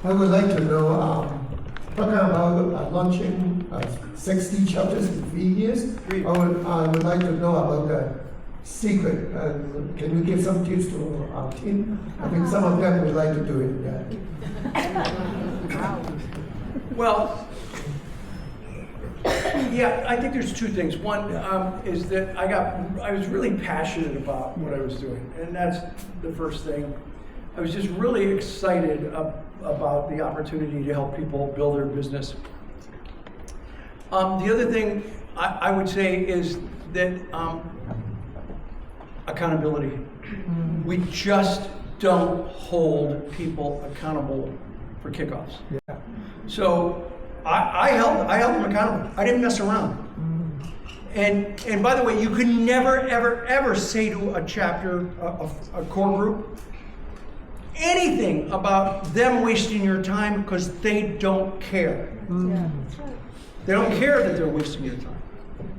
I would like to know, talking about launching 60 chapters in 3 years. I would like to know about the secret. Can you give some tips to our team? I think some of them would like to do it. Yeah. Well, yeah, I think there's two things. One is that I was really passionate about what I was doing, and that's the first thing. I was just really excited about the opportunity to help people build their business. The other thing I would say is that accountability. We just don't hold people accountable for kickoffs. Yeah. So I held them accountable. I didn't mess around. And by the way, you can never, ever, ever say to a chapter, a core group, anything about them wasting your time, because they don't care. Yeah. They don't care that they're wasting your time.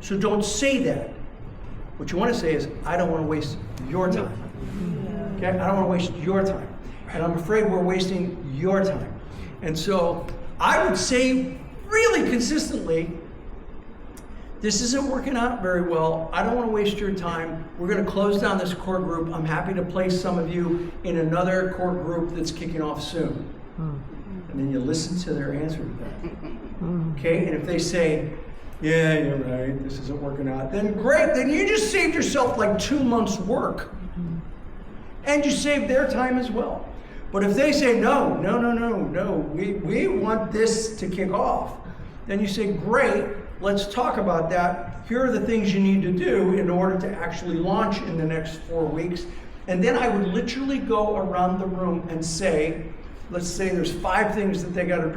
So don't say that. What you want to say is, I don't want to waste your time. Okay? I don't want to waste your time. And I'm afraid we're wasting your time. And so I would say really consistently, this isn't working out very well. I don't want to waste your time. We're going to close down this core group. I'm happy to place some of you in another core group that's kicking off soon. And then you listen to their answer to that. Okay? And if they say, yeah, you're right, this isn't working out, then great. Then you just saved yourself like 2 months' work. And you saved their time as well. But if they say, no, we want this to kick off, then you say, great, let's talk about that. Here are the things you need to do in order to actually launch in the next 4 weeks. And then I would literally go around the room and say, let's say there's 5 things that they got to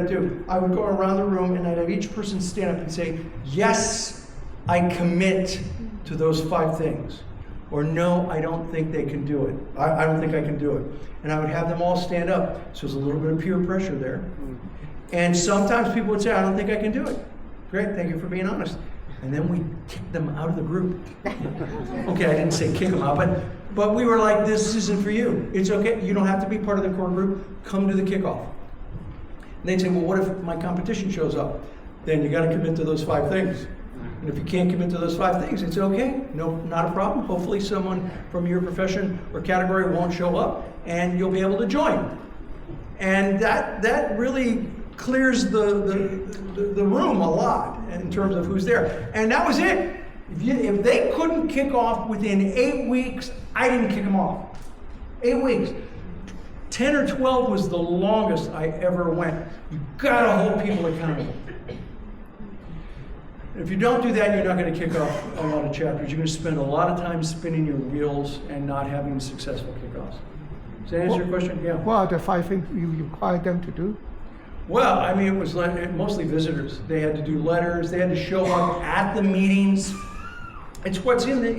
do. I would go around the room and I'd have each person stand up and say, yes, I commit to those 5 things. Or no, I don't think they can do it. I don't think I can do it. And I would have them all stand up. So there's a little bit of peer pressure there. And sometimes people would say, I don't think I can do it. Great, thank you for being honest. And then we kicked them out of the group. Okay, I didn't say kick them out, but we were like, this isn't for you. It's okay, you don't have to be part of the core group. Come to the kickoff. And they'd say, well, what if my competition shows up? Then you got to commit to those 5 things. And if you can't commit to those 5 things, it's okay. No, not a problem. Hopefully someone from your profession or category won't show up and you'll be able to join. And that really clears the room a lot in terms of who's there. And that was it. If they couldn't kick off within 8 weeks, I didn't kick them off. 8 weeks. 10 or 12 was the longest I ever went. You gotta hold people accountable. If you don't do that, you're not going to kick off a lot of chapters. You're going to spend a lot of time spinning your wheels and not having successful kickoffs. Does that answer your question? Yeah. What are the 5 things you require them to do? Well, I mean, it was like mostly visitors. They had to do letters. They had to show up at the meetings. It's what's in the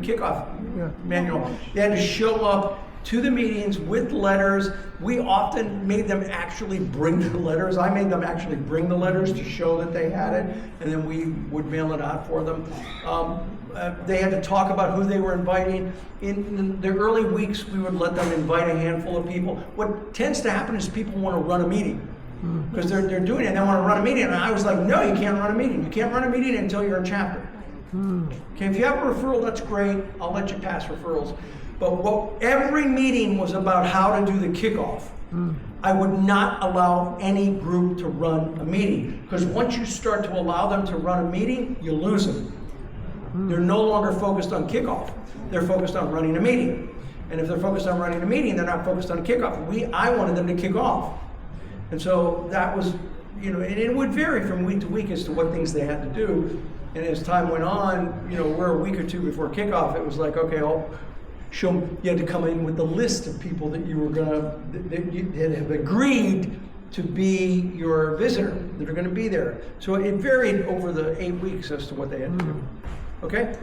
kickoff manual. They had to show up to the meetings with letters. We often made them actually bring the letters. I made them actually bring the letters to show that they had it, and then we would mail it out for them. They had to talk about who they were inviting. In the early weeks, we would let them invite a handful of people. What tends to happen is people want to run a meeting because they're doing it and they want to run a meeting. And I was like, no, you can't run a meeting. You can't run a meeting until you're a chapter. Okay, if you have a referral, that's great. I'll let you pass referrals. But every meeting was about how to do the kickoff. I would not allow any group to run a meeting, because once you start to allow them to run a meeting, you lose them. They're no longer focused on kickoff. They're focused on running a meeting. And if they're focused on running a meeting, they're not focused on kickoff. I wanted them to kick off. And so that was, and it would vary from week to week as to what things they had to do. And as time went on, we're a week or 2 before kickoff, it was like, okay, you had to come in with the list of people that you were that have agreed to be your visitor, that are going to be there. So it varied over the 8 weeks as to what they had to do. Okay?